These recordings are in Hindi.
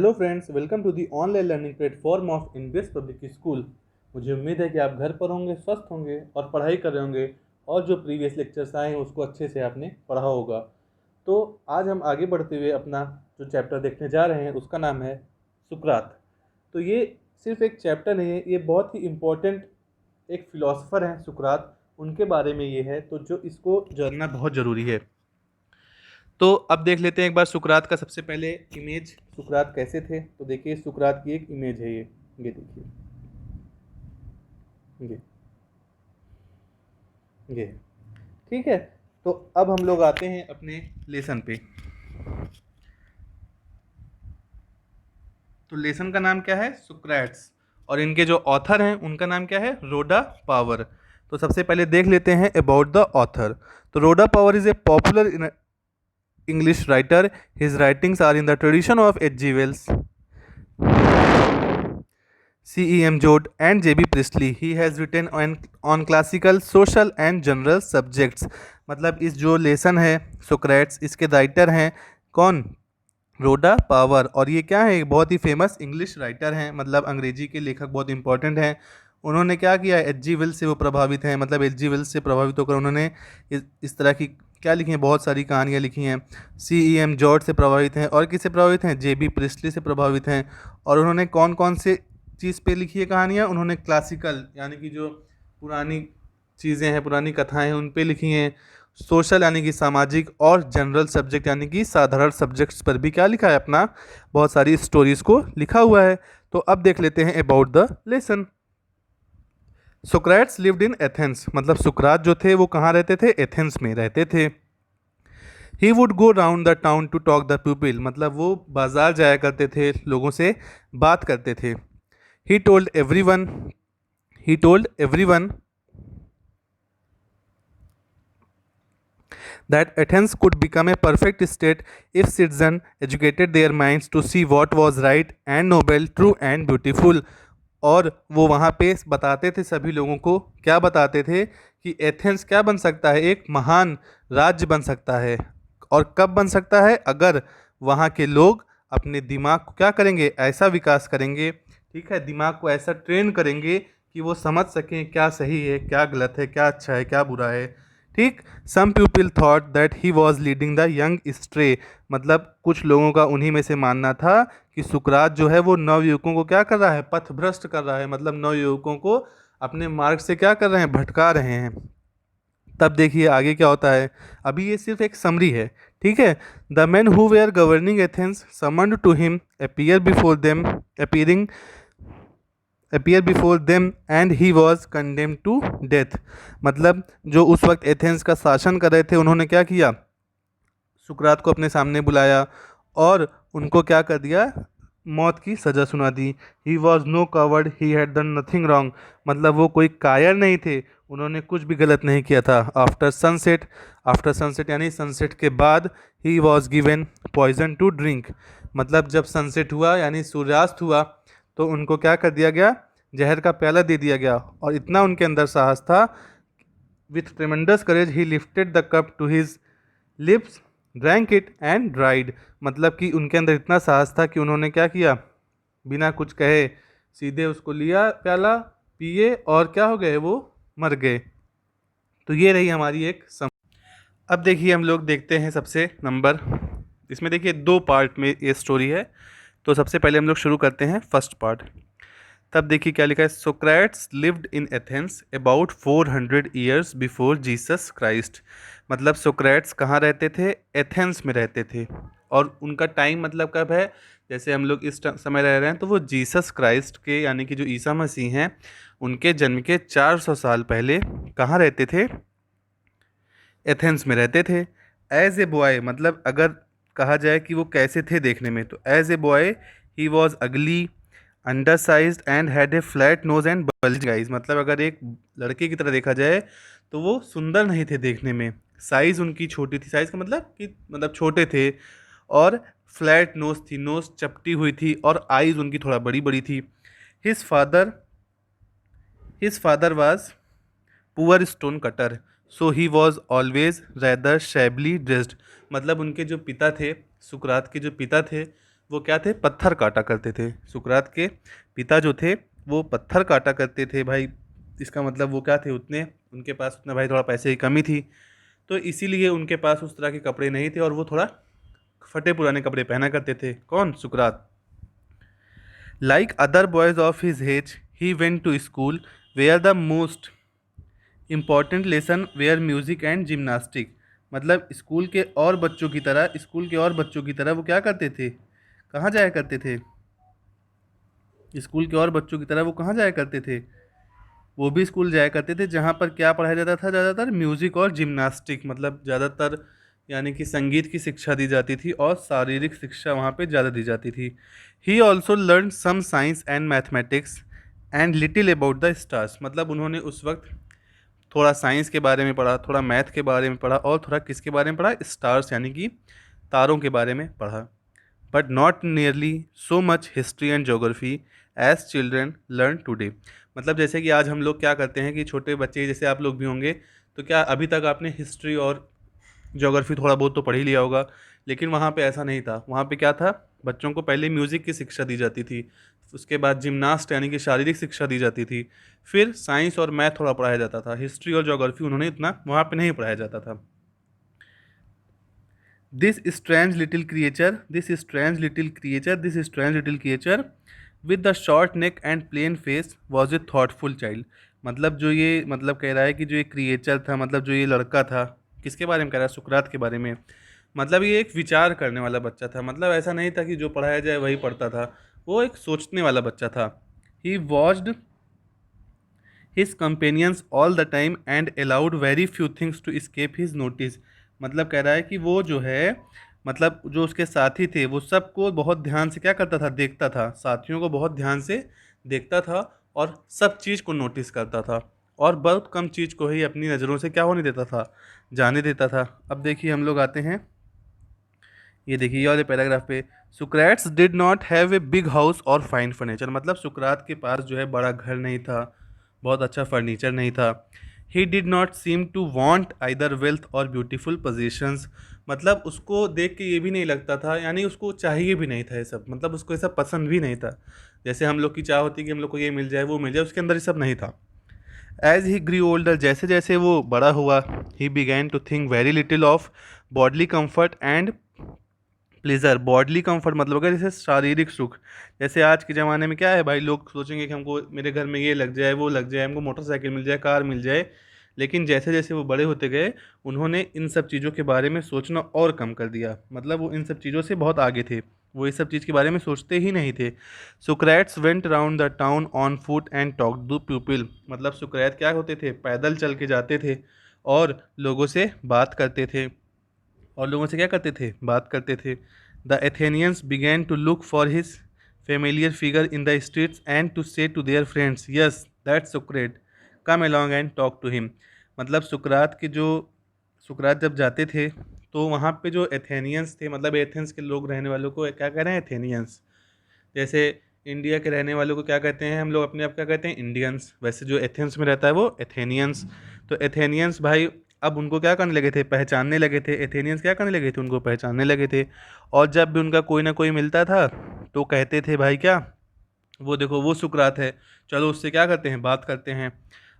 Hello friends, welcome to the online learning platform of invest public school. मुझे उम्मीद है कि आप घर पर होंगे, स्वस्थ होंगे और पढ़ाई कर रहे होंगे और जो प्रीवियस लेक्चर्स आए हैं उसको अच्छे से आपने पढ़ा होगा। तो आज हम आगे बढ़ते हुए अपना जो चैप्टर देखने जा रहे हैं उसका नाम है सुकरात। तो ये सिर्फ एक चैप्टर नहीं है, ये बहुत ही इम्पोर्टेंट एक फ़िलासफ़र हैं सुकरात, उनके बारे में ये है, तो जो इसको जानना बहुत ज़रूरी है। तो अब देख लेते हैं एक बार सुकरात का सबसे पहले इमेज, सुकरात कैसे थे। तो देखिए सुकरात की एक इमेज है ये देखिए, ये ये ठीक है। तो अब हम लोग आते हैं अपने लेसन पे। तो लेसन का नाम क्या है? सुक्रेट्स। और इनके जो ऑथर हैं उनका नाम क्या है? रोडा पावर। तो सबसे पहले देख लेते हैं अबाउट द ऑथर। तो Rhoda Power is a popular English writer. His writings are in the tradition of H.G. Wells, C.E.M. Joad, and J.B. Priestley. He has written on classical, social and general subjects. मतलब इस जो लेसन है सोक्रेट्स, इसके राइटर हैं कौन? रोडा पावर। और ये क्या है? बहुत ही फेमस इंग्लिश राइटर हैं, मतलब अंग्रेजी के लेखक बहुत इंपॉर्टेंट हैं। उन्होंने क्या किया? एच जी वेल्स से वो प्रभावित हैं, मतलब एच जी वेल्स से प्रभावित होकर उन्होंने इस तरह की क्या लिखी हैं? बहुत सारी कहानियाँ लिखी हैं। सी ई एम जॉर्ज से प्रभावित हैं। और किससे प्रभावित हैं? जे बी प्रिस्टली से प्रभावित हैं। और उन्होंने कौन कौन से चीज़ पे लिखी है कहानियाँ? उन्होंने क्लासिकल यानी कि जो पुरानी चीज़ें हैं, पुरानी कथाएँ हैं, उन पे लिखी हैं। सोशल यानी कि सामाजिक, और जनरल सब्जेक्ट यानी कि साधारण सब्जेक्ट्स पर भी क्या लिखा है? अपना बहुत सारी स्टोरीज़ को लिखा हुआ है। तो अब देख लेते हैं about the lesson. Socrates lived in Athens, मतलब सुकरात जो थे वो कहाँ रहते थे? एथेंस में रहते थे। He would go round the town to talk the people, मतलब वो बाजार जाया करते थे, लोगों से बात करते थे। He told every one that Athens could become a perfect state if citizens educated their minds to see what was right and noble, true and beautiful. और वो वहाँ पे बताते थे सभी लोगों को, क्या बताते थे? कि एथेंस क्या बन सकता है? एक महान राज्य बन सकता है। और कब बन सकता है? अगर वहाँ के लोग अपने दिमाग को क्या करेंगे? ऐसा विकास करेंगे, ठीक है, दिमाग को ऐसा ट्रेन करेंगे कि वो समझ सकें क्या सही है, क्या गलत है, क्या अच्छा है, क्या बुरा है। ठीक। Some people thought that he was leading the young stray, मतलब कुछ लोगों का उन्हीं में से मानना था कि सुकरात जो है वो नवयुवकों को क्या कर रहा है? पथ भ्रष्ट कर रहा है, मतलब नवयुवकों को अपने मार्ग से क्या कर रहे हैं? भटका रहे हैं। तब देखिए आगे क्या होता है। अभी ये सिर्फ एक समरी है, ठीक है। The man who were governing Athens summoned to him appear before them and he was condemned to death, मतलब जो उस वक्त एथेंस का शासन कर रहे थे उन्होंने क्या किया? सुकरात को अपने सामने बुलाया और उनको क्या कर दिया? मौत की सज़ा सुना दी। He was no coward, he had done nothing wrong, मतलब वो कोई कायर नहीं थे, उन्होंने कुछ भी गलत नहीं किया था। आफ्टर सनसेट यानी सनसेट के बाद, he was given poison to drink, मतलब जब सनसेट हुआ यानी सूर्यास्त हुआ तो उनको क्या कर दिया गया? जहर का प्याला दे दिया गया। और इतना उनके अंदर साहस था, with tremendous courage he lifted the cup to his lips, drank it and dried, मतलब कि उनके अंदर इतना साहस था कि उन्होंने क्या किया? बिना कुछ कहे सीधे उसको लिया प्याला, पिए और क्या हो गए? वो मर गए। तो ये रही हमारी एक अब देखिए हम लोग देखते हैं सबसे नंबर, इसमें देखिए 2 पार्ट में ये स्टोरी है। तो सबसे पहले हम लोग शुरू करते हैं फर्स्ट पार्ट। तब देखिए क्या लिखा है। Socrates lived in Athens about 400 years before Jesus Christ, मतलब सोक्रेट्स कहाँ रहते थे? एथेंस में रहते थे। और उनका टाइम मतलब कब है? जैसे हम लोग इस समय रह रहे हैं तो वो जीसस क्राइस्ट के यानी कि जो ईसा मसीह हैं उनके जन्म के 400 साल पहले कहाँ रहते थे? एथेंस में रहते थे। एज ए बॉय, मतलब अगर कहा जाए कि वो कैसे थे देखने में, तो as a boy he was ugly, undersized and had a flat nose and bulging eyes, मतलब अगर एक लड़के की तरह देखा जाए तो वो सुंदर नहीं थे देखने में। साइज़ उनकी छोटी थी, साइज़ का मतलब कि मतलब छोटे थे। और फ्लैट नोज थी, नोज चपटी हुई थी, और आइज़ उनकी थोड़ा बड़ी बड़ी थी। His father was poor stone cutter, so he was always rather shabbily dressed, मतलब उनके जो पिता थे, सुकरात के जो पिता थे, वो क्या थे, पत्थर काटा करते थे। सुकरात के पिता जो थे वो पत्थर काटा करते थे भाई। इसका मतलब वो क्या थे, उतने उनके पास उतना भाई थोड़ा पैसे की कमी थी, तो इसीलिए उनके पास उस तरह के कपड़े नहीं थे और वो थोड़ा फटे पुराने कपड़े पहना करते थे। कौन, सुकरात। Like other boys of his age he went to school were the most important lesson were music and gymnastic. मतलब स्कूल के और बच्चों की तरह वो क्या करते थे, कहाँ जाया करते थे, स्कूल के और बच्चों की तरह वो कहाँ जाया करते थे, वो भी स्कूल जाया करते थे जहाँ पर क्या पढ़ाया जाता था, ज़्यादातर म्यूज़िक और जिम्नास्टिक, मतलब ज़्यादातर यानी कि संगीत की शिक्षा दी जाती थी और शारीरिक शिक्षा वहाँ पे ज़्यादा दी जाती थी। He also learn some science and mathematics and little about the stars. मतलब उन्होंने उस वक्त थोड़ा साइंस के बारे में पढ़ा, थोड़ा मैथ के बारे में पढ़ा और थोड़ा किसके बारे में पढ़ा, स्टार्स यानी कि तारों के बारे में पढ़ा। But not nearly so much history and geography as children learn today. मतलब जैसे कि आज हम लोग क्या करते हैं कि छोटे बच्चे जैसे आप लोग भी होंगे, तो क्या अभी तक आपने हिस्ट्री और ज्योग्राफी थोड़ा बहुत तो पढ़ ही लिया होगा, लेकिन वहाँ पे ऐसा नहीं था। वहाँ पे क्या था, बच्चों को पहले म्यूज़िक की शिक्षा दी जाती थी, उसके बाद जिम्नास्ट यानी कि शारीरिक शिक्षा दी जाती थी, फिर साइंस और मैथ थोड़ा पढ़ाया जाता था। हिस्ट्री और ज्योग्राफी उन्होंने इतना वहाँ पे नहीं पढ़ाया जाता था। This strange little creature with the short neck and plain face was a thoughtful child। मतलब जो ये मतलब कह रहा है कि जो ये क्रिएचर था, मतलब जो ये लड़का था, किसके बारे में कह रहा है, सुकरात के बारे में। मतलब ये एक विचार करने वाला बच्चा था, मतलब ऐसा नहीं था कि जो पढ़ाया जाए वही पढ़ता था, वो एक सोचने वाला बच्चा था। He watched his companions all the time and allowed very few things to escape his notice. मतलब कह रहा है कि वो जो है, मतलब जो उसके साथी थे वो सबको बहुत ध्यान से क्या करता था, देखता था, साथियों को बहुत ध्यान से देखता था और सब चीज़ को नोटिस करता था और बहुत कम चीज़ को ही अपनी नज़रों से क्या होने देता था, जाने देता था। अब देखिए हम लोग आते हैं, ये देखिए ये वाले पैराग्राफ पे, Socrates did not have a big house और फाइन फर्नीचर। मतलब सुकरात के पास जो है बड़ा घर नहीं था, बहुत अच्छा फर्नीचर नहीं था। He did not seem to want either wealth और ब्यूटीफुल पोजीशंस। मतलब उसको देख के ये भी नहीं लगता था, यानी उसको चाहिए भी नहीं था ये सब, मतलब उसको ये सब पसंद भी नहीं था। जैसे हम लोग की चाह होती है कि हम लोग को ये मिल जाए वो मिल जाए, उसके अंदर ये सब नहीं था। एज ही ग्री ओल्डर, जैसे जैसे वो बड़ा हुआ, he began to think very little of bodily comfort and pleasure. Bodily comfort मतलब अगर जैसे शारीरिक सुख, जैसे आज के ज़माने में क्या है भाई, लोग सोचेंगे कि हमको मेरे घर में ये लग जाए वो लग जाए, हमको मोटरसाइकिल मिल जाए, कार मिल जाए। लेकिन जैसे जैसे वो बड़े होते गए, उन्होंने इन सब चीज़ों के बारे में सोचना और कम कर दिया। मतलब वो इन सब चीज़ों से बहुत आगे थे, वो इस सब चीज़ के बारे में सोचते ही नहीं थे। Socrates went around the town on foot and talk to people. मतलब सुक्रेत क्या होते थे, पैदल चल के जाते थे और लोगों से बात करते थे, और लोगों से क्या करते थे, बात करते थे। The Athenians began to look for his familiar figure in the streets and to say to their friends, yes that Socrates, come along and talk to him. मतलब सुकरात जब जाते थे तो वहाँ पे जो एथेनियंस थे, मतलब एथेंस के लोग रहने वालों को क्या कह रहे हैं, एथेनियंस। जैसे इंडिया के रहने वालों को क्या कहते हैं हम लोग अपने आप क्या कहते हैं, इंडियंस, वैसे जो एथेंस में रहता है वो एथेनियंस। तो एथेनियंस भाई अब उनको क्या करने लगे थे, पहचानने लगे थे। एथेनियंस क्या करने लगे थे, उनको पहचानने लगे थे। और जब भी उनका कोई ना कोई मिलता था तो कहते थे भाई क्या, वो देखो वो सुकरात है, चलो उससे क्या करते हैं, बात करते हैं।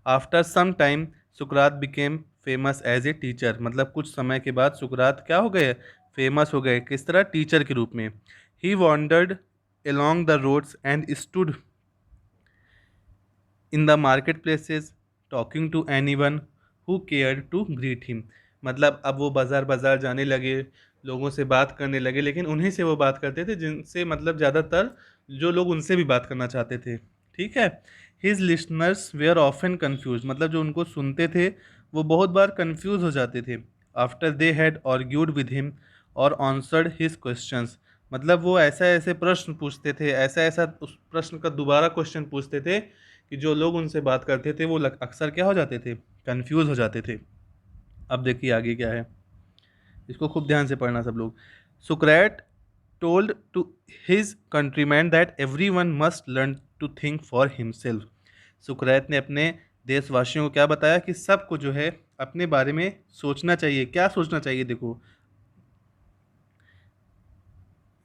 आफ्टर सम टाइम सुकरात became famous as a teacher. मतलब कुछ समय के बाद सुकरात क्या हो गए, फेमस हो गए, किस तरह, टीचर के रूप में। ही wandered along the roads and stood in the marketplaces talking to anyone who cared to greet him। मतलब अब वो बाज़ार बाज़ार जाने लगे, लोगों से बात करने लगे, लेकिन उन्हीं से वो बात करते थे जिनसे, मतलब ज़्यादातर जो लोग उनसे भी बात करना चाहते थे। ठीक है। His listeners were often confuse. मतलब जो उनको सुनते थे वो बहुत बार कन्फ्यूज हो जाते थे। After they had argued with him और आंसर्ड हिज क्वेश्चंस। मतलब वो ऐसा ऐसे प्रश्न पूछते थे, ऐसा ऐसा उस प्रश्न का दोबारा क्वेश्चन पूछते थे कि जो लोग उनसे बात करते थे वो अक्सर क्या हो जाते थे, कंफ्यूज हो जाते थे। अब देखिए आगे क्या है, इसको खूब ध्यान से पढ़ना सब लोग। Socrates told to his countryman that everyone must learn to think for himself. Socrates ने अपने देशवासियों को क्या बताया कि सबको जो है अपने बारे में सोचना चाहिए। क्या सोचना चाहिए, देखो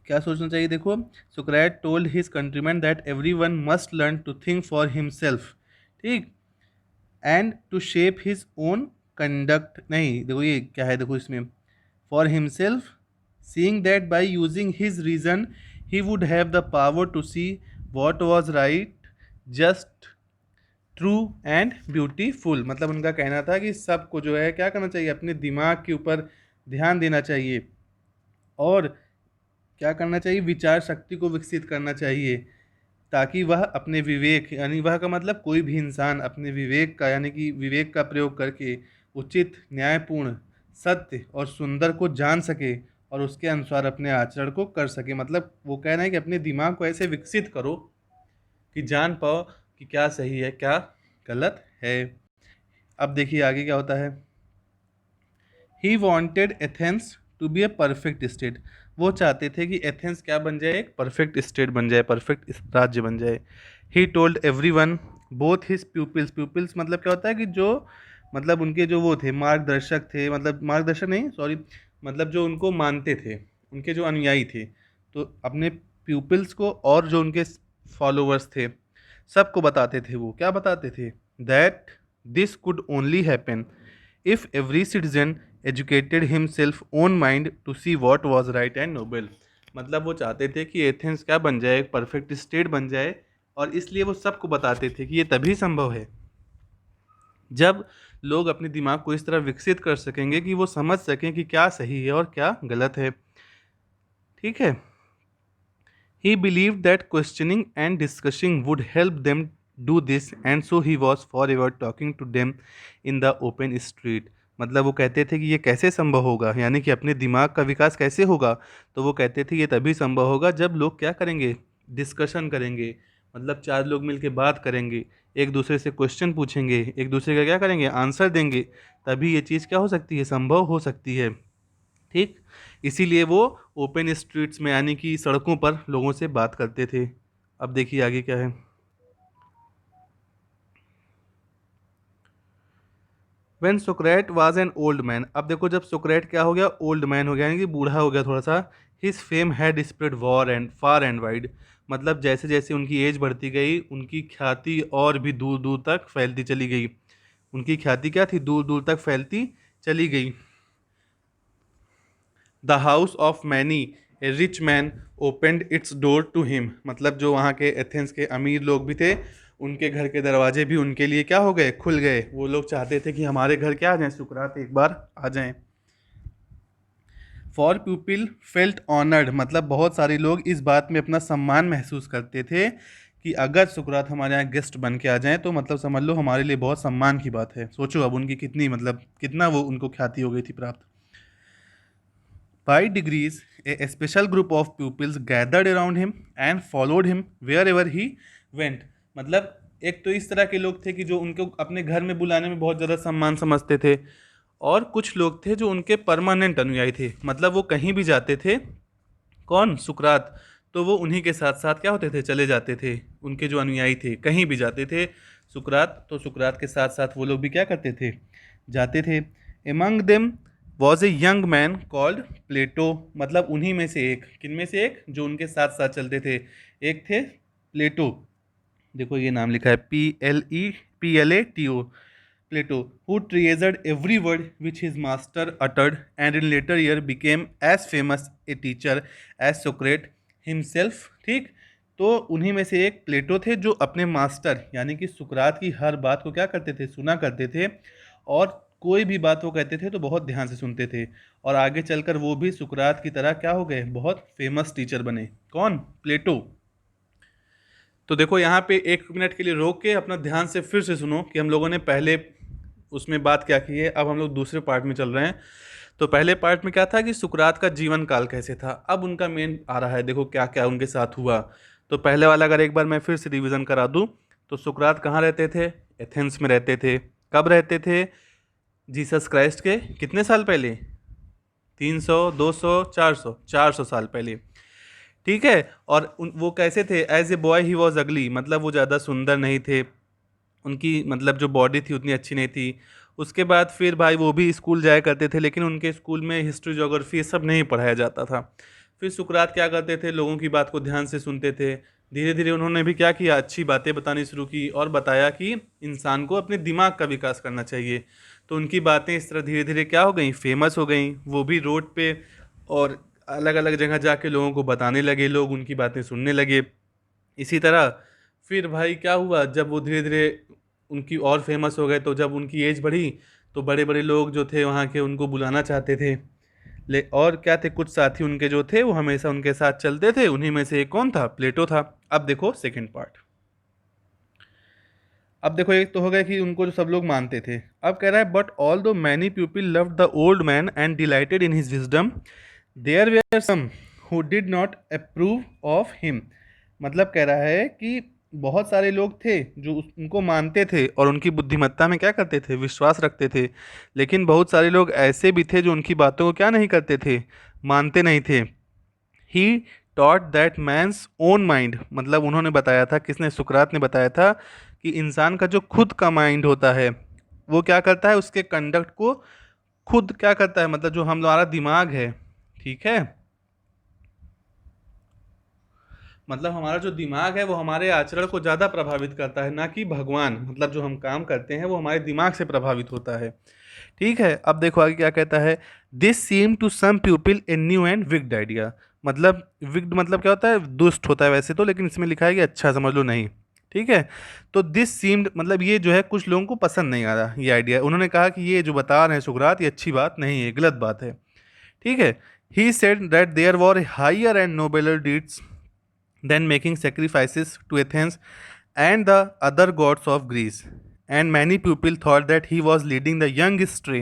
क्या सोचना चाहिए? देखो, Socrates told his countryman that everyone must learn to think for himself, ठीक, and to shape his own conduct. नहीं, देखो ये क्या है, देखो इसमें for himself, seeing that by using his reason he would have the power to see what was right, just, true and beautiful. मतलब उनका कहना था कि सबको जो है क्या करना चाहिए, अपने दिमाग के ऊपर ध्यान देना चाहिए और क्या करना चाहिए, विचार शक्ति को विकसित करना चाहिए, ताकि वह अपने विवेक, यानी वह का मतलब कोई भी इंसान अपने विवेक का, यानी कि विवेक का प्रयोग करके उचित, न्यायपूर्ण, सत्य और सुंदर को जान सके और उसके अनुसार अपने आचरण को कर सके। मतलब वो कह रहे हैं कि अपने दिमाग को ऐसे विकसित करो कि जान पाओ कि क्या सही है, क्या गलत है। अब देखिए आगे क्या होता है। He wanted Athens to be a perfect state. वो चाहते थे कि एथेंस क्या बन जाए, एक परफेक्ट स्टेट बन जाए, परफेक्ट राज्य बन जाए। He told every one, both his pupils, pupils मतलब क्या होता है कि जो, मतलब उनके जो वो थे, मार्गदर्शक थे, मतलब मार्गदर्शक नहीं, सॉरी, मतलब जो उनको मानते थे, उनके जो अनुयायी थे, तो अपने प्यूपिल्स को और जो उनके फॉलोअर्स थे सबको बताते थे। वो क्या बताते थे? That this could only happen if every citizen educated himself own mind to see what was right and noble. मतलब वो चाहते थे कि एथेंस क्या बन जाए, एक परफेक्ट स्टेट बन जाए, और इसलिए वो सबको बताते थे कि ये तभी संभव है जब लोग अपने दिमाग को इस तरह विकसित कर सकेंगे कि वो समझ सकें कि क्या सही है और क्या गलत है, ठीक है। He believed that questioning and discussing would help them do this, and so he was forever talking to them in the open street. मतलब वो कहते थे कि ये कैसे संभव होगा, यानी कि अपने दिमाग का विकास कैसे होगा, तो वो कहते थे ये तभी संभव होगा जब लोग क्या करेंगे, डिस्कशन करेंगे, मतलब चार लोग मिलकर बात करेंगे, एक दूसरे से क्वेश्चन पूछेंगे, एक दूसरे का क्या करेंगे, आंसर देंगे, तभी ये चीज़ क्या हो सकती है, संभव हो सकती है, ठीक। इसीलिए वो ओपन स्ट्रीट्स में, यानी कि सड़कों पर लोगों से बात करते थे। अब देखिए आगे क्या है। When सोक्रेट was an old man. अब देखो जब सोक्रेट क्या हो गया, ओल्ड मैन हो गया, यानी कि बूढ़ा हो गया थोड़ा सा। His fame had spread war and far and wide. मतलब जैसे जैसे उनकी एज बढ़ती गई, उनकी ख्याति और भी दूर दूर तक फैलती चली गई। उनकी ख्याति क्या थी, दूर दूर तक फैलती चली गई। The house of many a rich man opened its door to him. मतलब जो वहाँ के एथेंस के अमीर लोग भी थे, उनके घर के दरवाजे भी उनके लिए क्या हो गए, खुल गए। वो लोग चाहते थे कि हमारे घर क्या आ जाएं, सुकरात एक बार आ जाएं। फॉर पीपल फेल्ट ऑनर्ड, मतलब बहुत सारे लोग इस बात में अपना सम्मान महसूस करते थे कि अगर सुकरात हमारे यहाँ गेस्ट बन के आ जाएं तो मतलब समझ लो हमारे लिए बहुत सम्मान की बात है। सोचो अब उनकी कितनी, मतलब कितना वो उनको ख्याति हो गई थी प्राप्त। By degrees, a special group of pupils gathered around him and followed him wherever he went. मतलब एक तो इस तरह के लोग थे कि जो उनको अपने घर में बुलाने में बहुत ज़्यादा सम्मान समझते थे, और कुछ लोग थे जो उनके परमानेंट अनुयायी थे। मतलब वो कहीं भी जाते थे, कौन, सुकरात, तो वो उन्हीं के साथ साथ क्या होते थे, चले जाते थे। उनके जो अनुयायी थे कहीं भी जाते थे सुकरात, तो सुकरात के साथ साथ वो लोग भी क्या करते थे, जाते थे। Among them was a young man called Plato. मतलब उन्हीं में से एक, किन में से एक, जो उनके साथ साथ चलते थे, एक थे प्लेटो। देखो ये नाम लिखा है PLATO, Plato, who treasured every word which his master uttered and in later year became as famous a teacher as Socrates himself, ठीक। तो उन्हीं में से एक प्लेटो थे जो अपने मास्टर यानी कि सुकरात की हर बात को क्या करते थे, सुना करते थे, और कोई भी बात वो कहते थे तो बहुत ध्यान से सुनते थे, और आगे चलकर वो भी सुकरात की तरह क्या हो गए, बहुत फेमस टीचर बने। कौन, प्लेटो। तो देखो यहाँ पे एक मिनट के लिए रोक के अपना ध्यान से फिर से सुनो कि हम लोगों ने पहले उसमें बात क्या की है, अब हम लोग दूसरे पार्ट में चल रहे हैं। तो पहले पार्ट में क्या था कि सुकरात का जीवन काल कैसे था, अब उनका मेन आ रहा है, देखो क्या क्या उनके साथ हुआ। तो पहले वाला अगर एक बार मैं फिर से रिवीजन करा दूँ, तो सुकरात कहाँ रहते थे, एथेंस में रहते थे। कब रहते थे, जीसस क्राइस्ट के कितने साल पहले, 300, 200, 400 साल पहले, ठीक है। और वो कैसे थे, as a boy he was ugly, मतलब वो ज़्यादा सुंदर नहीं थे, उनकी मतलब जो बॉडी थी उतनी अच्छी नहीं थी। उसके बाद फिर भाई वो भी स्कूल जाया करते थे, लेकिन उनके स्कूल में हिस्ट्री, ज्योग्राफी ये सब नहीं पढ़ाया जाता था। फिर सुकरात क्या करते थे, लोगों की बात को ध्यान से सुनते थे। धीरे धीरे उन्होंने भी क्या किया, अच्छी बातें बतानी शुरू की और बताया कि इंसान को अपने दिमाग का विकास करना चाहिए। तो उनकी बातें इस तरह धीरे धीरे क्या हो गई, फेमस हो गई। वो भी रोड पे और अलग अलग जगह जाके लोगों को बताने लगे, लोग उनकी बातें सुनने लगे। इसी तरह फिर भाई क्या हुआ, जब वो धीरे धीरे उनकी और फेमस हो गए, तो जब उनकी एज बढ़ी तो बड़े बड़े लोग जो थे वहाँ के उनको बुलाना चाहते थे। ले और क्या थे, कुछ साथी उनके जो थे वो हमेशा उनके साथ चलते थे। उन्हीं में से एक कौन था, प्लेटो था। अब देखो सेकंड पार्ट। अब देखो, एक तो हो गया कि उनको जो सब लोग मानते थे। अब कह रहा है but although many people loved the old man and delighted in his wisdom, there were some who did not approve of him. मतलब कह रहा है कि बहुत सारे लोग थे जो उनको मानते थे और उनकी बुद्धिमत्ता में क्या करते थे, विश्वास रखते थे। लेकिन बहुत सारे लोग ऐसे भी थे जो उनकी बातों को क्या नहीं करते थे, मानते नहीं थे। He taught that man's own mind, मतलब उन्होंने बताया था, किसने, सुकरात ने बताया था कि इंसान का जो खुद का माइंड होता है वो क्या करता है, उसके कंडक्ट को खुद क्या करता है, मतलब जो हमारा दिमाग है, ठीक है, मतलब हमारा जो दिमाग है वो हमारे आचरण को ज़्यादा प्रभावित करता है, ना कि भगवान। मतलब जो हम काम करते हैं वो हमारे दिमाग से प्रभावित होता है। ठीक है, अब देखो आगे क्या कहता है। This seem to some people a new and wicked idea. मतलब विक्ड मतलब क्या होता है, दुष्ट होता है वैसे तो, लेकिन इसमें लिखा है कि अच्छा समझ लो नहीं। ठीक है, तो दिस सीम्ड मतलब ये जो है कुछ लोगों को पसंद नहीं आ रहा ये आइडिया। उन्होंने कहा कि ये जो बता रहे हैं सुकरात, ये अच्छी बात नहीं है, गलत बात है। ठीक है, he said that there were higher and nobler deeds then making sacrifices to Athens and the other gods of Greece. And many people thought that he was leading the young astray,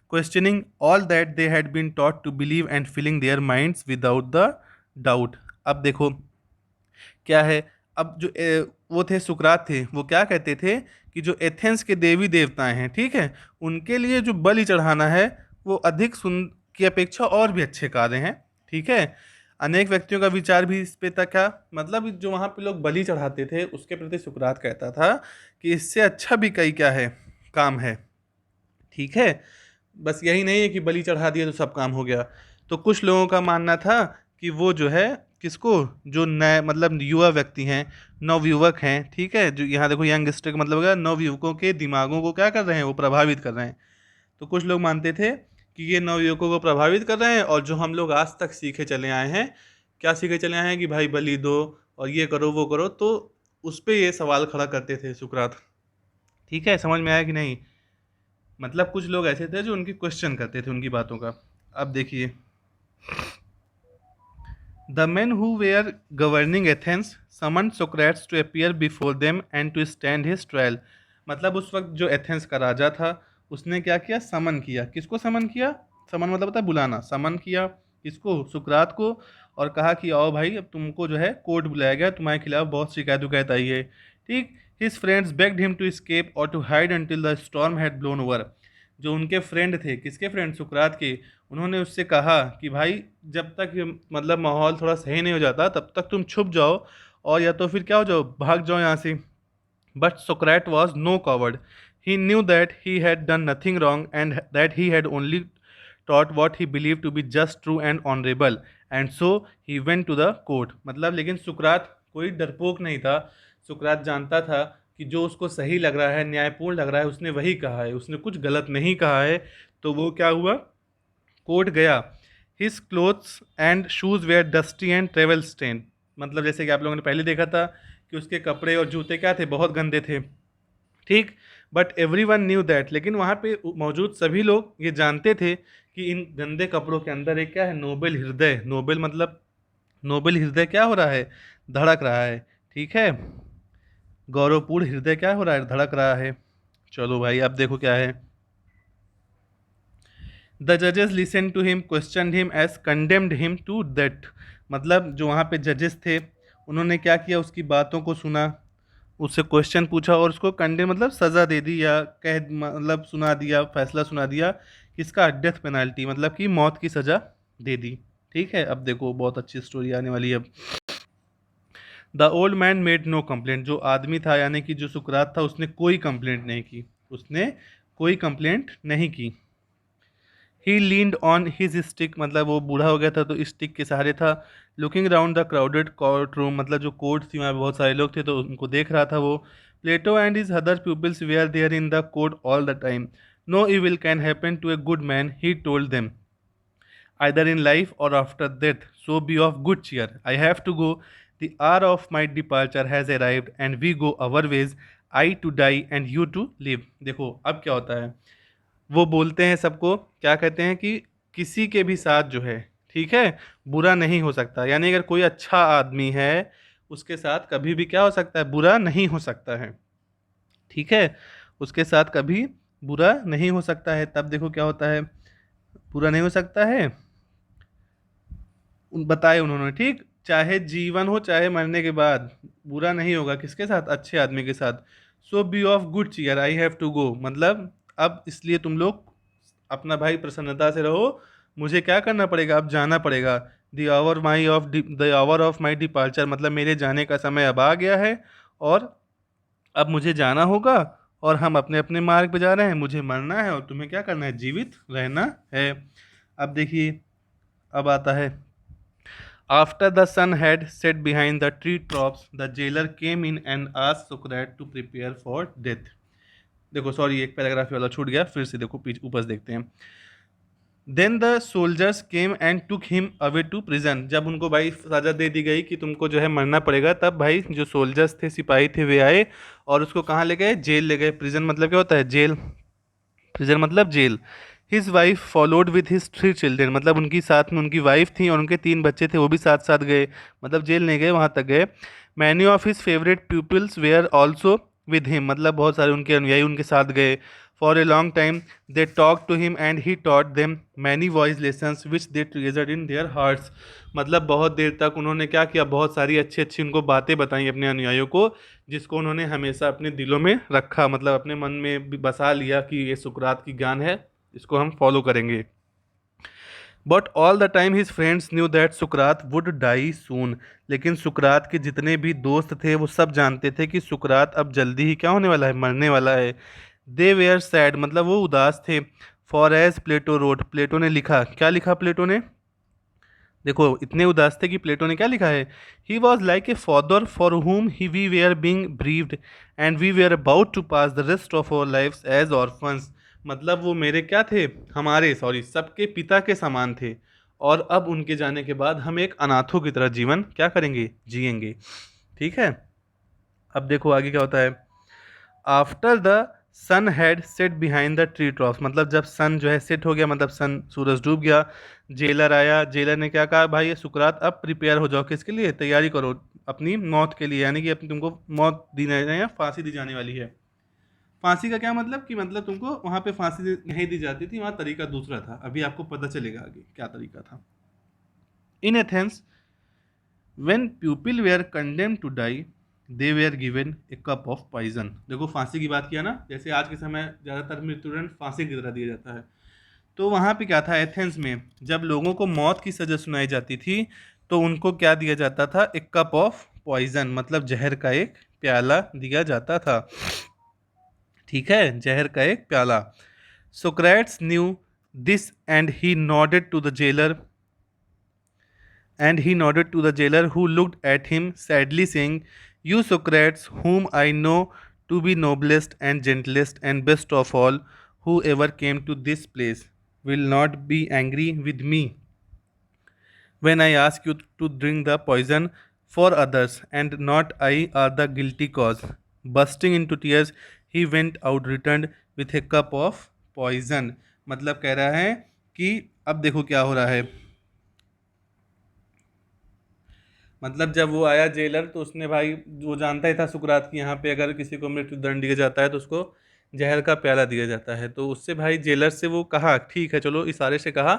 questioning all that they had been taught to believe and filling their minds without the doubt. अब देखो क्या है, अब जो वो थे सुकरात थे, वो क्या कहते थे कि जो एथेंस के देवी देवताएं हैं, ठीक है, उनके लिए जो बलि चढ़ाना है वो अधिक सुन की अपेक्षा और भी अच्छे कार्य हैं। ठीक है, अनेक व्यक्तियों का विचार भी इस पे था, मतलब जो वहाँ पे लोग बलि चढ़ाते थे उसके प्रति सुकरात कहता था कि इससे अच्छा भी कई क्या है, काम है। ठीक है, बस यही नहीं है कि बलि चढ़ा दिया तो सब काम हो गया। तो कुछ लोगों का मानना था कि वो जो है किसको, जो नए मतलब युवा व्यक्ति हैं, नवयुवक हैं, ठीक है, जो यहाँ देखो यंगस्टर का मतलब होगा नवयुवकों के दिमागों को क्या कर रहे हैं, वो प्रभावित कर रहे हैं। तो कुछ लोग मानते थे कि ये नवयुवकों को प्रभावित कर रहे हैं, और जो हम लोग आज तक सीखे चले आए हैं, क्या सीखे चले आए हैं कि भाई बलि दो और ये करो वो करो, तो उस पे ये सवाल खड़ा करते थे सुकरात। ठीक है, समझ में आया कि नहीं। मतलब कुछ लोग ऐसे थे जो उनकी क्वेश्चन करते थे उनकी बातों का। अब देखिए, the men who were governing Athens summoned Socrates to appear before them and to stand his trial। मतलब उस वक्त जो एथेंस का राजा था उसने क्या किया, समन किया। किसको समन किया, समन मतलब होता है बुलाना, समन किया किसको, सुकरात को, और कहा कि आओ भाई अब तुमको जो है कोर्ट बुलाया गया, तुम्हारे खिलाफ बहुत शिकायत विकायत आई है। ठीक, his friends begged him to escape और to hide until the storm had blown over. जो उनके फ्रेंड थे, किसके फ्रेंड, सुकरात के, उन्होंने उससे कहा कि भाई जब तक मतलब माहौल थोड़ा सही नहीं हो जाता तब तक तुम छुप जाओ, और या तो फिर क्या हो जाओ, भाग जाओ यहाँ से। But Socrates was no coward, he knew that he had done nothing wrong and that he had only taught what he believed to be just, true and honorable, and so he went to the court। मतलब लेकिन सुकरात कोई डरपोक नहीं था। सुकरात जानता था कि जो उसको सही लग रहा है, न्यायपूर्ण लग रहा है, उसने वही कहा है, उसने कुछ गलत नहीं कहा है। तो वो क्या हुआ, कोर्ट गया। His clothes and shoes were dusty and travel stain. मतलब जैसे कि आप लोगों ने पहले देखा था कि उसके कपड़े और जूते क्या थे, बहुत गंदे थे। ठीक, but every one knew that, लेकिन वहाँ पे मौजूद सभी लोग ये जानते थे कि इन गंदे कपड़ों के अंदर एक क्या है, नोबेल हृदय। नोबेल मतलब नोबेल हृदय क्या हो रहा है, धड़क रहा है। ठीक है, गौरवपूर्ण हृदय क्या हो रहा है, धड़क रहा है। चलो भाई अब देखो क्या है। द जजेस listen to him, question him as condemned him to death. मतलब जो वहाँ पे जजेस थे उन्होंने क्या किया, उसकी बातों को सुना, उससे क्वेश्चन पूछा और उसको कंडेम मतलब सज़ा दे दी, या कह मतलब सुना दिया, फैसला सुना दिया किसका, डेथ पेनाल्टी, मतलब कि मौत की सज़ा दे दी। ठीक है, अब देखो बहुत अच्छी स्टोरी आने वाली है अब। The old man made no complaint. जो आदमी था यानी कि जो सुकरात था उसने कोई कंप्लेंट नहीं की, उसने कोई कंप्लेंट नहीं की। ही लीन्ड ऑन हिज स्टिक, मतलब वो बूढ़ा हो गया था तो स्टिक के सहारे था। Looking round the crowded court room, मतलब जो कोर्ट थी वहाँ पे बहुत सारे लोग थे तो उनको देख रहा था वो। Plato and his other pupils were there in the court all the time. No evil can happen to a good man, he told them, either in life or after death. So be of good cheer. I have to go. The hour of my departure has arrived, and we go our ways. I to die and you to live. देखो अब क्या होता है, वो बोलते हैं सबको, क्या कहते हैं कि किसी के भी साथ जो है, ठीक है, बुरा नहीं हो सकता। यानी अगर कोई अच्छा आदमी है उसके साथ कभी भी क्या हो सकता है, बुरा नहीं हो सकता है। ठीक है, उसके साथ कभी बुरा नहीं हो सकता है। तब देखो क्या होता है, बुरा नहीं हो सकता है, बताए उन्होंने, ठीक, चाहे जीवन हो चाहे मरने के बाद बुरा नहीं होगा, किसके साथ, अच्छे आदमी के साथ। So be of good cheer, I have to go, मतलब अब इसलिए तुम लोग अपना भाई प्रसन्नता से रहो, मुझे क्या करना पड़ेगा, अब जाना पड़ेगा। The hour of my departure, मतलब मेरे जाने का समय अब आ गया है और अब मुझे जाना होगा और हम अपने अपने मार्ग पे जा रहे हैं, मुझे मरना है और तुम्हें क्या करना है, जीवित रहना है। अब देखिए, अब आता है, after the sun had set behind the tree tops, the jailer came in and asked Socrates to prepare for death. देखो सॉरी, एक पैराग्राफ वाला छूट गया, फिर से देखो पीछे ऊपर से देखते हैं। Then the soldiers came and took him away to prison, जब उनको भाई सजा दे दी गई कि तुमको जो है मरना पड़ेगा, तब भाई जो सोल्जर्स थे, सिपाही थे, वे आए और उसको कहाँ ले गए, जेल ले गए। प्रिजन मतलब क्या होता है, जेल, प्रिजन मतलब जेल। His wife followed with his 3 children, मतलब उनकी साथ में उनकी वाइफ थी और उनके 3 बच्चे थे, वो भी साथ साथ गए, मतलब जेल नहीं गए, वहाँ तक गए। Many of his favourite peoples were also with him, मतलब बहुत सारे उनके अनुयायी उनके साथ गए। For a long time they talk to him and he taught them many voice lessons which they treasured in their hearts, मतलब बहुत देर तक उन्होंने क्या किया, बहुत सारी अच्छी अच्छी उनको बातें बताई अपने अनुयायियों को, जिसको उन्होंने हमेशा अपने दिलों में रखा, मतलब अपने मन में भी बसा लिया कि ये सुकरात की ज्ञान है, इसको हम फॉलो करेंगे। But all the time his friends knew that Sukrat would die सून, लेकिन सुकरात के जितने भी दोस्त थे वो सब जानते थे कि सुकरात अब जल्दी ही क्या होने वाला है, मरने वाला है। दे वेयर सैड, मतलब वो उदास थे। फॉर एज प्लेटो रोड, प्लेटो ने लिखा, क्या लिखा प्लेटो ने, देखो इतने उदास थे कि प्लेटो ने क्या लिखा है, he was like a father for whom he we were being bereaved and we were about to pass the rest of our life as orphans, मतलब वो मेरे क्या थे, हमारे सॉरी सबके पिता के समान थे और अब उनके जाने के बाद हम एक अनाथों की तरह जीवन क्या करेंगे, जिएंगे। ठीक है, अब देखो आगे क्या होता है। After the sun had set behind the tree troughs, मतलब जब सन जो है सेट हो गया, मतलब सन सूरज डूब गया, जेलर आया, जेलर ने क्या कहा, भाई ये सुकरात अब प्रिपेयर हो जाओ, किसके लिए, तैयारी करो अपनी मौत के लिए, यानी कि अपनी तुमको मौत दी या फांसी दी जाने वाली है। फांसी का क्या मतलब कि मतलब तुमको वहाँ पे फांसी नहीं दी जाती थी, वहाँ तरीका दूसरा था, अभी आपको पता चलेगा आगे क्या तरीका था। In Athens when people were condemn to die they were given a cup of poison, देखो फांसी की बात किया ना, जैसे आज के समय ज़्यादातर मृत्युदंड फांसी की तरह दिया जाता है, तो वहाँ पे क्या था, एथेंस में जब लोगों को मौत की सज़ा सुनाई जाती थी तो उनको क्या दिया जाता था, एक कप ऑफ पॉइजन, मतलब जहर का एक प्याला दिया जाता था। ठीक है, जहर का एक प्याला। Socrates new this and he nodded to the jailer who looked at him sadly saying, you Socrates, whom I know to be noblest and gentlest and best of all who ever came to this place, will not be angry with me when I ask you to drink the poison for others, and not I are the guilty cause. Bursting into tears, he went out returned with a cup of poison, मतलब कह रहा है कि अब देखो क्या हो रहा है, मतलब जब वो आया जेलर तो उसने भाई, वो जानता ही था सुकरात की यहाँ पे अगर किसी को मृत्यु दंड दिया जाता है तो उसको जहर का प्याला दिया जाता है, तो उससे भाई जेलर से वो कहा ठीक है चलो, इशारे से कहा।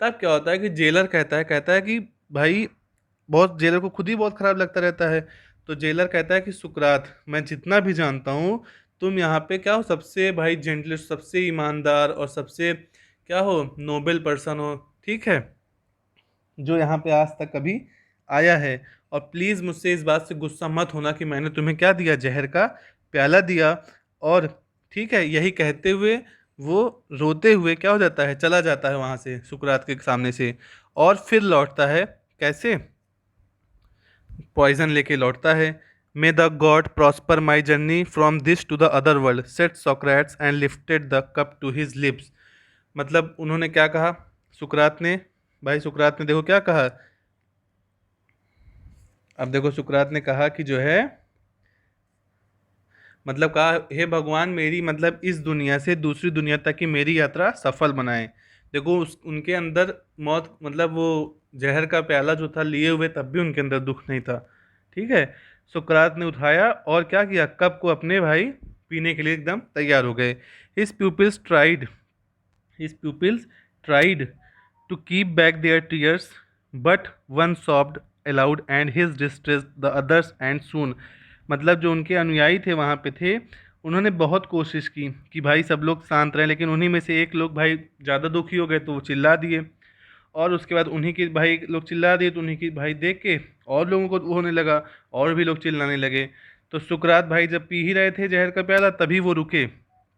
तब क्या होता है कि जेलर कहता है कि भाई, बहुत जेलर को खुद ही बहुत खराब लगता रहता है, तो जेलर कहता है कि सुकरात, मैं जितना भी जानता हूँ तुम यहाँ पे क्या हो, सबसे भाई जेंटलेस्ट, सबसे ईमानदार और सबसे क्या हो, नोबेल पर्सन हो, ठीक है, जो यहाँ पे आज तक कभी आया है। और प्लीज़ मुझसे इस बात से गुस्सा मत होना कि मैंने तुम्हें क्या दिया, जहर का प्याला दिया। और ठीक है, यही कहते हुए वो रोते हुए क्या हो जाता है, चला जाता है वहाँ से सुकरात के सामने से, और फिर लौटता है कैसे, पॉइजन लेके लौटता है। May the god prosper my journey from this to the other world said Socrates and lifted the cup to his lips. मतलब उन्होंने क्या कहा, सुकरात ने, भाई सुकरात ने देखो क्या कहा, अब देखो सुकरात ने कहा कि जो है, मतलब कहा हे भगवान मेरी मतलब इस दुनिया से दूसरी दुनिया तक की मेरी यात्रा सफल बनाए। देखो उस उनके अंदर मौत मतलब वो जहर का प्याला जो था लिए हुए, तब भी उनके अंदर दुख नहीं था। ठीक है, सुकरात ने उठाया और क्या किया, कप को अपने भाई पीने के लिए एकदम तैयार हो गए। His pupils tried His pupils tried to keep back their tears, but one sobbed aloud and his distress the others and soon। मतलब जो उनके अनुयायी थे वहाँ पे थे, उन्होंने बहुत कोशिश की कि भाई सब लोग शांत रहें, लेकिन उन्हीं में से एक लोग भाई ज़्यादा दुखी हो गए तो वो चिल्ला दिए, और उसके बाद उन्हीं के भाई लोग चिल्ला दिए तो उन्हीं की भाई देख के और लोगों को वो होने लगा, और भी लोग चिल्लाने लगे। तो सुकरात भाई जब पी ही रहे थे जहर का प्याला तभी वो रुके,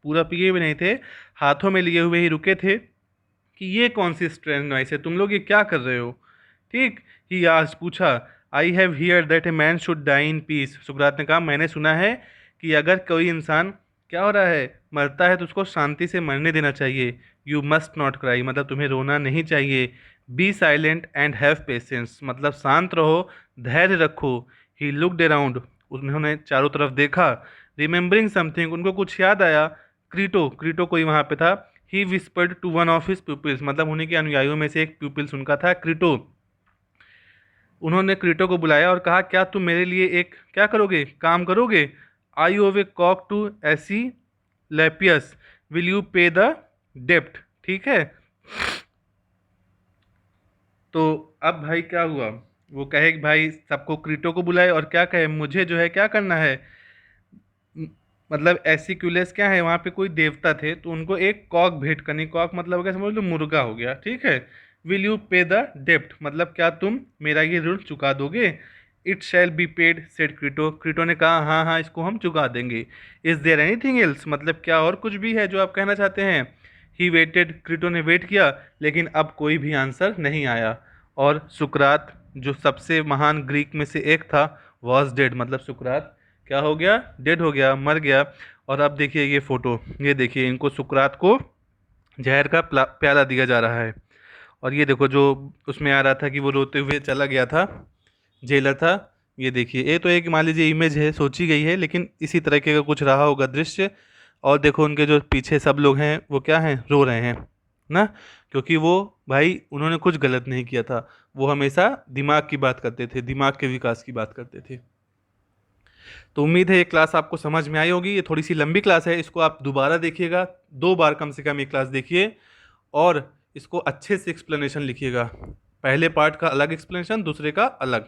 पूरा पिए भी नहीं थे, हाथों में लिए हुए ही रुके थे कि ये कौन सी स्ट्रेंज नॉइस है, तुम लोग ये क्या कर रहे हो। ठीक, ही आज पूछा, I have hear that a man should die in peace. सुकरात ने कहा मैंने सुना है कि अगर कोई इंसान क्या हो रहा है, मरता है तो उसको शांति से मरने देना चाहिए। यू मस्ट नॉट क्राई, मतलब तुम्हें रोना नहीं चाहिए। Be silent and have patience, मतलब शांत रहो, धैर्य रखो। ही लुकड अराउंड, उन्होंने चारों तरफ देखा। रिमेंबरिंग समथिंग, उनको कुछ याद आया। क्रीटो, क्रीटो कोई वहाँ पे था। He whispered to one of his pupils, मतलब उन्हीं के अनुयायियों में से एक प्यूपिल्स उनका था क्रीटो। उन्होंने क्रीटो को बुलाया और कहा क्या तुम मेरे लिए एक क्या करोगे, काम करोगे। I owe a cock to Asclepius, will you pay the डेप्ट। ठीक है, तो अब भाई क्या हुआ, वो कहे कि भाई सबको क्रीटो को बुलाए और क्या कहे, मुझे जो है क्या करना है, म- मतलब एसिक्यूलेस क्या है, वहाँ पे कोई देवता थे तो उनको एक कॉक भेंट करनी। कॉक मतलब हो गया समझ लो मुर्गा हो गया। ठीक है, विल यू पे द डेप्ट, मतलब क्या तुम मेरा ये ऋण चुका दोगे। It shall be paid said Crito, Crito ने कहा हाँ हाँ इसको हम चुका देंगे। इज देयर एनीथिंग एल्स, मतलब क्या और कुछ भी है जो आप कहना चाहते हैं। ही वेटेड, क्रीटो ने वेट किया लेकिन अब कोई भी आंसर नहीं आया, और सुकरात जो सबसे महान ग्रीक में से एक था वॉज डेड, मतलब सुकरात क्या हो गया, डेड हो गया, मर गया। और अब देखिए ये फोटो, ये देखिए इनको सुकरात को जहर का प्याला दिया जा रहा है, और ये देखो जो उसमें आ रहा था कि वो रोते हुए चला गया था, जेलर था। ये देखिए ये तो एक मान लीजिए इमेज है, सोची गई है, लेकिन इसी तरीके का कुछ रहा होगा दृश्य। और देखो उनके जो पीछे सब लोग हैं वो क्या हैं, रो रहे हैं ना, क्योंकि वो भाई उन्होंने कुछ गलत नहीं किया था, वो हमेशा दिमाग की बात करते थे, दिमाग के विकास की बात करते थे। तो उम्मीद है ये क्लास आपको समझ में आई होगी। ये थोड़ी सी लंबी क्लास है, इसको आप दोबारा देखिएगा, 2 बार कम से कम ये क्लास देखिए, और इसको अच्छे से एक्सप्लेनेशन लिखिएगा। पहले पार्ट का अलग एक्सप्लेनेशन, दूसरे का अलग।